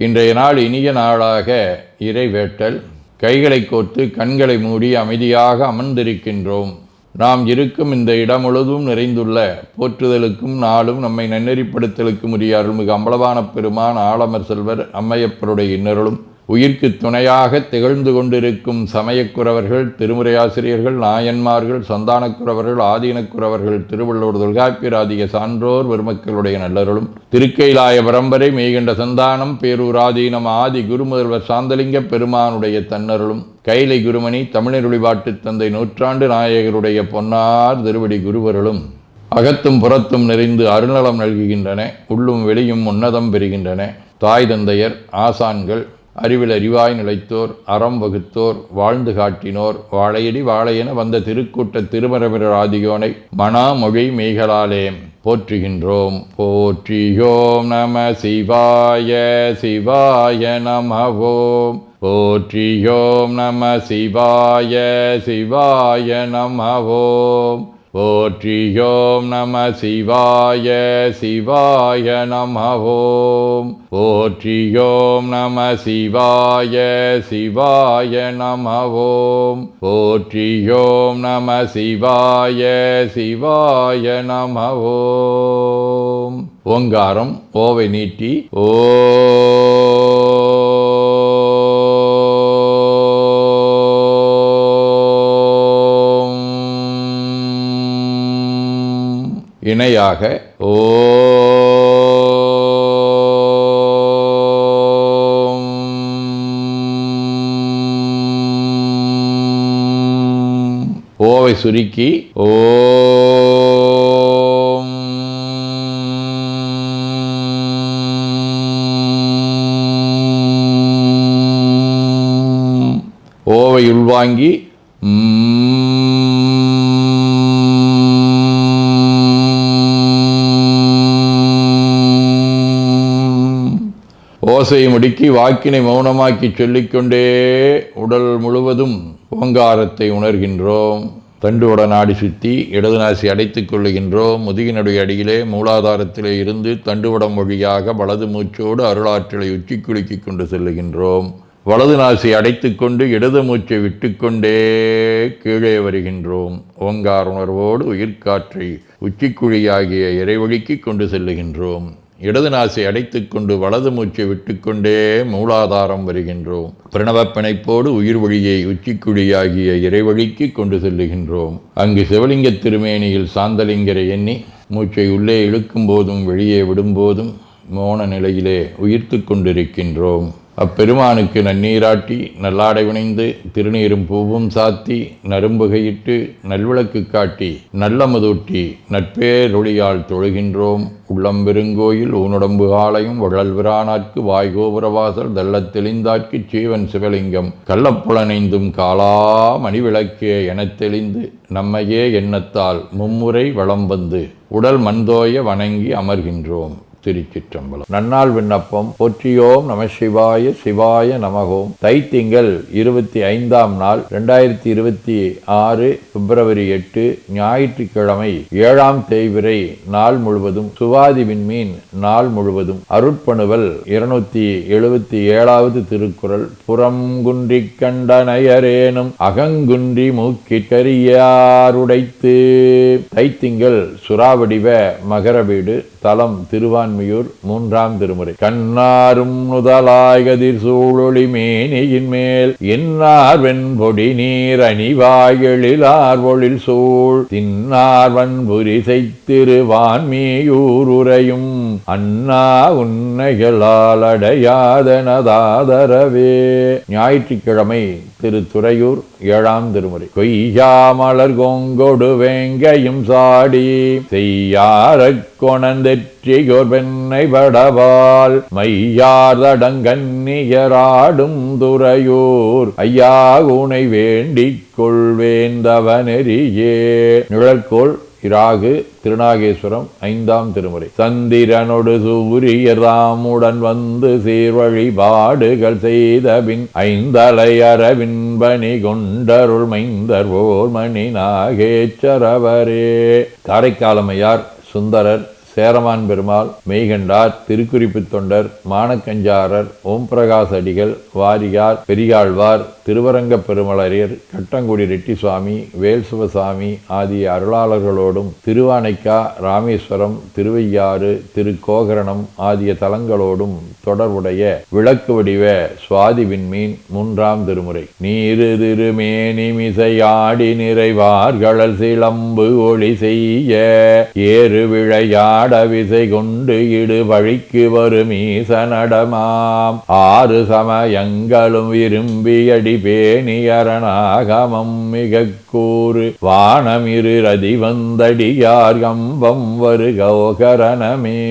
இன்றைய நாள் இனிய நாளாக இறைவேட்டல். கைகளை கோர்த்து கண்களை மூடி அமைதியாக அமர்ந்திருக்கின்றோம். நாம் இருக்கும் இந்த இடம் முழுதும் நிறைந்துள்ள போற்றுதலுக்கும் நாளும் நம்மை நன்னெறிப்படுத்தலுக்கும் உரிய அருள்மிகு அம்பலவான பெருமான் ஆலமர் செல்வர் அம்மையப்பருடைய இன்னருளும் உயிர்க்கு துணையாக திகழ்ந்து கொண்டிருக்கும் சமயக்குறவர்கள், திருமுறையாசிரியர்கள், நாயன்மார்கள், சந்தானக்குறவர்கள், ஆதீனக்குறவர்கள், திருவள்ளுவர் தொல்காப்பியராதிய சான்றோர் பெருமக்களுடைய நல்லருளும் திருக்கைலாய பரம்பரை மெய்கண்ட சந்தானம் பேரூராதீனம் ஆதி குருமுதல்வர் சாந்தலிங்க பெருமானுடைய தன்னருளும் கைலை குருமணி தமிழருளிபாட்டு தந்தை நூற்றாண்டு நாயகருடைய பொன்னார் திருவடி குருவருளும் அகத்தும் புறத்தும் நிறைந்து அருநலம் நல்குகின்றன. உள்ளும் வெளியும் உன்னதம் பெறுகின்றன. தாய் தந்தையர், ஆசான்கள், அறிவில் அறிவாய் நிலைத்தோர், அறம் வகுத்தோர், வாழ்ந்து காட்டினோர், வாழையடி வாழையென வந்த திருக்கூட்ட திருமரபிரர் ஆதியோனை மணாமொழி மெய்களாலே போற்றுகின்றோம். போற்றியோம் நம சிவாய சிவாய நமவோம். போற்றியோம் நம சிவாய சிவாய நமவோம். போற்றியோம் நம சிவாய சிவாய நமவோம். போற்றியோம் நம சிவாய சிவாய நமவோம். போற்றியோம் நம சிவாய சிவாய நமவோம். ஓங்காரம் ஓவை நீட்டி ஓ இணையாக ஓம். ஓவை சுருக்கி ஓம். ஓவை உள்வாங்கி ஓசையை முடுக்கி வாக்கினை மௌனமாக்கி சொல்லிக்கொண்டே உடல் முழுவதும் ஓங்காரத்தை உணர்கின்றோம். தண்டுவட நாடி சுற்றி இடது நாசி அடைத்துக் கொள்ளுகின்றோம். முதுகினுடைய அடியிலே மூலாதாரத்திலே இருந்து தண்டுவடம் வழியாக வலது மூச்சோடு அருளாற்றலை உச்சி குலுக்கி கொண்டு செல்லுகின்றோம். வலது நாசி அடைத்து கொண்டு இடது மூச்சை விட்டுக்கொண்டே கீழே வருகின்றோம். ஓங்கார உணர்வோடு உயிர்காற்றை உச்சிக்குழியாகிய இறைவழிக்கு கொண்டு செல்லுகின்றோம். இடது நாசை அடைத்து கொண்டு வலது மூச்சை விட்டுக்கொண்டே மூலாதாரம் வருகின்றோம். பிரணவ பிணைப்போடு உயிர் வழியை உச்சிக்குழியாகிய இறைவழிக்கு கொண்டு செல்லுகின்றோம். அங்கு சிவலிங்க திருமேனியில் சாந்தலிங்கரை எண்ணி மூச்சை உள்ளே இழுக்கும் போதும் வெளியே விடும்போதும் மோன நிலையிலே உயிர்த்து கொண்டிருக்கின்றோம். அப்பெருமானுக்கு நன்னீராட்டி நல்லாடை வினைந்து திருநீரும் பூவும் சாத்தி நரும்புகையிட்டு நல்விளக்கு காட்டி நல்லமுதூட்டி நட்பேரொளியால் தொழுகின்றோம். உள்ளம் பெருங்கோயில் ஊனுடம்பு ஆலயம் வள்ளல் விரானார்க்கு வாய்கோபுரவாசல் தெள்ளத் தெளிந்தார்க்கு சீவன் சிவலிங்கம் கள்ளப்புலனைந்தும் காலா மணிவிளக்கே எனத் தெளிந்து நம்மையே எண்ணத்தால் மும்முறை வளம் வந்து உடல் மண்தோய வணங்கி அமர்கின்றோம். திருச்சிற்றம்பலம். நன்னாள் விண்ணப்பம். போற்றியோம் நம சிவாய சிவாய நமகோம். தைத்திங்கள் 25ஆம் நாள் 2026 பிப்ரவரி 8 ஞாயிற்றுக்கிழமை 7ஆம் தேய்பிறை நாள் முழுவதும் சுவாதி விண்மீன் நாள் முழுவதும் அருட்பணுவல் 277வது திருக்குறள். புறங்குன்றி கண்டனையரேனும் அகங்குன்றி மூக்கிற்கரியாருடைத்து. தைத்திங்கள் சுறாவடிவ மகர வீடு. தலம் திருவான்மியூர். 3ஆம் திருமுறை. கண்ணாரும் முதலாய் கதிர் சூழொளி மேனியின் மேல் என்னார் வெண்பொடி நீர் அணிவாய் எழிலார் ஒளில் சூழ் தின்னார் வன்புரிசை திருவான்மியூருரையும் அண்ணா உன்னைகளால் அடையாதனதாதரவே. ஞாயிற்றுக்கிழமை திருத்துறையூர். 7ஆம் திருமுறை. கொய்யாமலர் கொங்கொடு வேங்கையும் சாடி செய்யாரக் கொணந்தெற்றியோர் பெண்ணை படவால் மையாதடங்கன்னியராடும் துறையூர் ஐயா உனை வேண்டிக் கொள்வேந்தவனெறியே. நிழற்கோள் இராகு திருநாகேஸ்வரம். 5ஆம் திருமுறை. சந்திரனொடு சூரியராமுடன் வந்து சீர்வழிபாடுகள் செய்தபின் ஐந்தலை அரவின்பணி கொண்டருள் மைந்தர் ஓர் மணி நாகேச்சரவரே. காரைக்காலமையார், சுந்தரர், சேரமான் பெருமாள், மெய்கண்டார், திருக்குறிப்பு தொண்டர், மானக்கஞ்சாரர், ஓம் பிரகாஷ் அடிகள், வாரியார், பெரியாழ்வார், திருவரங்க பெருமளரியர், கட்டங்குடி ரெட்டிசுவாமி, வேல்சிவசாமி ஆகிய அருளாளர்களோடும் திருவானைக்கா, ராமேஸ்வரம், திருவையாறு, திருக்கோகரணம் ஆகிய தலங்களோடும் தொடர்புடைய விளக்கு வடிவ சுவாதி விண்மீன் 3ஆம் திருமுறை. நீரு திருமேனி மிசையாடி நிறைவார்களல் சிலம்பு ஒளி செய்ய ஏறு விளையாட விசை கொண்டு இடு வழிக்கு வரும் ஈசனடமாம் 6 சமயங்களும் விரும்பியடி பேணியரணாகமம் மிக கூறு வானமிரு ரதி வந்தடியார் கம்பம் வருகோகரணமே.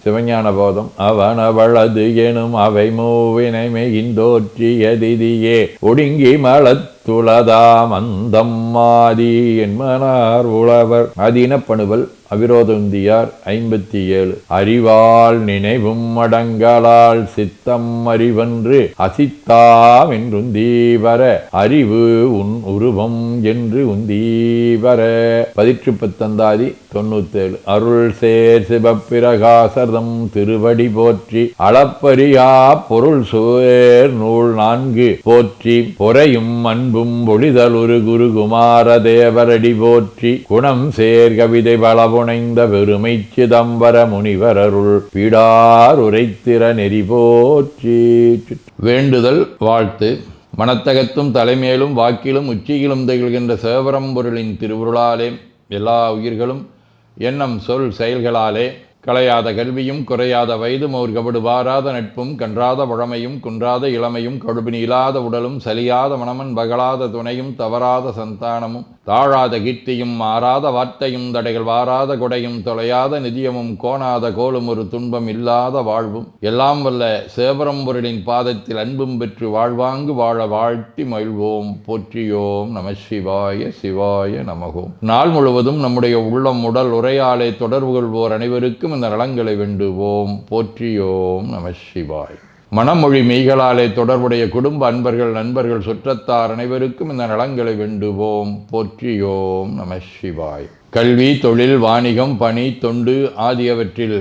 சிவஞான போதம். அவனவளது எனும் அவை மூவினை மெய்ந்தோற்றியதிதியே ஒடுங்கி மலத்துளதாம் அந்தம் மாதி என்மனார் உழவர். அதீனப்பணுவல் அவிரோதந்தியார் 57. அறிவால் நினைவும் அடங்கலால் சித்தம் அறிவன்று அசித்தாம் என்றுந்தீவர அறிவு உன் உருவம் என்று உந்தீவர. 18 97. அருள் சேர் சிவப்பிரகாசர்தம் திருவடி போற்றி அளப்பரியா பொருள் சுவேர் நூல் 4 போற்றி பொறையும் அன்பும் ஒளிதல் ஒரு குருகுமார தேவரடி போற்றி குணம் சேர் கவிதை பலபுனைந்த பெருமை சிதம்பர முனிவரருள் பீடார் உரைத்திர நெறி போற்றி. வேண்டுதல் வாழ்த்து. மனத்தகத்தும் தலைமேலும் வாக்கிலும் உச்சியிலும் திகழ்கின்ற சிவபரம்பொருளின் திருவுருளாலே எல்லா உயிர்களும் எண்ணம் சொல் செயல்களாலே களையாத கல்வியும் குறையாத வயதும் ஒரு கபடு வாராத நட்பும் கன்றாத பழமையும் குன்றாத இளமையும் கடுபினி இல்லாத உடலும் சலியாத மனமன் பகலாத துணையும் தவறாத சந்தானமும் தாழாத கீர்த்தியும் மாறாத வார்த்தையும் தடைகள் வாராத கொடையும் தொலையாத நிதியமும் கோணாத கோலும் ஒரு துன்பம் இல்லாத வாழ்வும் எல்லாம் வல்ல சிவபரம்பொருளின் பாதத்தில் அன்பும் பெற்று வாழ்வாங்கு வாழ வாழ்த்தி மகிழ்வோம். போற்றியோம் நம சிவாய சிவாய நமகோம். நாள் முழுவதும் நம்முடைய உள்ளம் உடல் உரையாலே தொடர்பு கொள்வோர் அனைவருக்கும் இந்த நலங்களை வேண்டுவோம். போற்றியோம் நம சிவாய். மனமொழி மெய்களாலே தொடர்புடைய குடும்ப அன்பர்கள் நண்பர்கள் சுற்றத்தார் அனைவருக்கும் இந்த நலங்களை வேண்டுவோம். போற்றியோம் நம சிவாய். கல்வி தொழில் வாணிகம் பணி தொண்டு ஆகியவற்றில்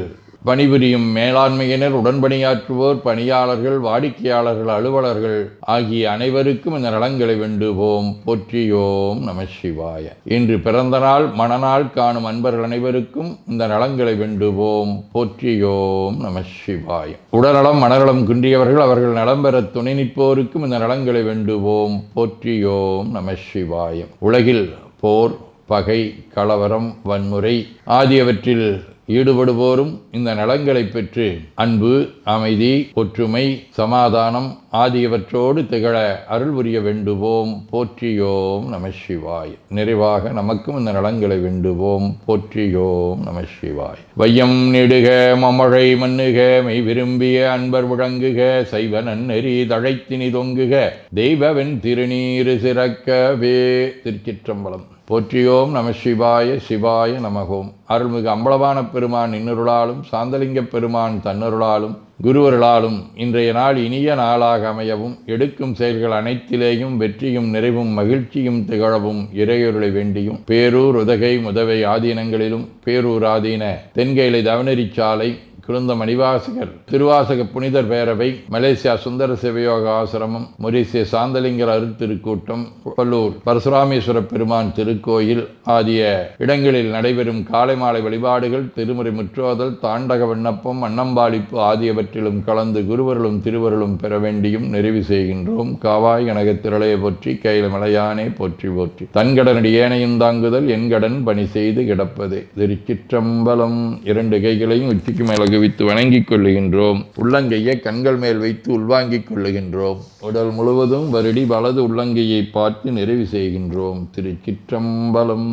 பணிபுரியும் மேலாண்மையினர் உடன்பணியாற்றுவோர் பணியாளர்கள் வாடிக்கையாளர்கள் அலுவலர்கள் ஆகிய அனைவருக்கும் இந்த நலங்களை வேண்டுவோம். போற்றியோம் நம சிவாய. இன்று பிறந்த நாள் மணநாள் காணும் அன்பர்கள் அனைவருக்கும் இந்த நலங்களை வேண்டுவோம். போற்றியோம் நம சிவாய. உடல்நலம் மனநலம் குன்றியவர்கள் அவர்கள் நலம் பெற துணை நிற்போருக்கும் இந்த நலங்களை வேண்டுவோம். போற்றியோம் நம சிவாய. உலகில் போர் பகை கலவரம் வன்முறை ஆகியவற்றில் ஈடுபடுவோரும் இந்த நலங்களை பெற்று அன்பு அமைதி ஒற்றுமை சமாதானம் ஆகியவற்றோடு திகழ அருள் புரிய வேண்டுவோம். போற்றியோம் நம சிவாய். நிறைவாக நமக்கும் இந்த நலங்களை வேண்டுவோம். போற்றியோம் நம சிவாய். வையம் நெடுக மமழை மண்ணுக மெய் விரும்பிய அன்பர் முழங்குக சைவ நன்னெறி தழைத்தினி தொங்குக தெய்வவென் திருநீரு சிறக்கவே. திருச்சிற்றம்பலம். போற்றியோம் நம சிவாய சிவாய நமகோம். அருள்மிகு அம்பலவான பெருமான் இன்னருளாலும் சாந்தலிங்க பெருமான் தன்னருளாலும் குருவருளாலும் இன்றைய நாள் இனிய நாளாக அமையவும் எடுக்கும் செயல்கள் அனைத்திலேயும் வெற்றியும் நிறைவும் மகிழ்ச்சியும் திகழவும் இறையொருளை வேண்டியும் பேரூர் உதகை முதவை ஆதீனங்களிலும் பேரூர் ஆதீன தென்கேலை தவனரிச்சாலை குருந்த மணிவாசகர் திருவாசக புனிதர் பேரவை மலேசியா சுந்தர சிவயோக ஆசிரமம் மொரீசிய சாந்தலிங்கர் அருட்திருக்கூட்டம் பல்லூர் பரசுராமேஸ்வர பெருமான் திருக்கோயில் ஆகிய இடங்களில் நடைபெறும் காலை மாலை வழிபாடுகள் திருமுறை முற்றோதல் தாண்டக விண்ணப்பம் அன்னம்பாளிப்பு ஆகியவற்றிலும் கலந்து குருவர்களும் திருவருளும் பெற வேண்டியும் நிறைவு செய்கின்றோம். காவாய் கனக திரளைய போற்றி கையில மலையானே போற்றி போற்றி தன்கடனடி ஏனையும் தாங்குதல் என் கடன் பணி செய்து கிடப்பதே. திருச்சிற்றம்பலம். 2 கைகளையும் உச்சிக்கு மேல வித்து வணங்கிக் கொள்ளுகின்றோம். உள்ளங்கையை கண்கள் மேல் வைத்து உள்வாங்கிக் கொள்ளுகின்றோம். உடல் முழுவதும் வருடி வலது உள்ளங்கையை பார்த்து நிறைவு செய்கின்றோம். திருச்சிற்றம்பலம்.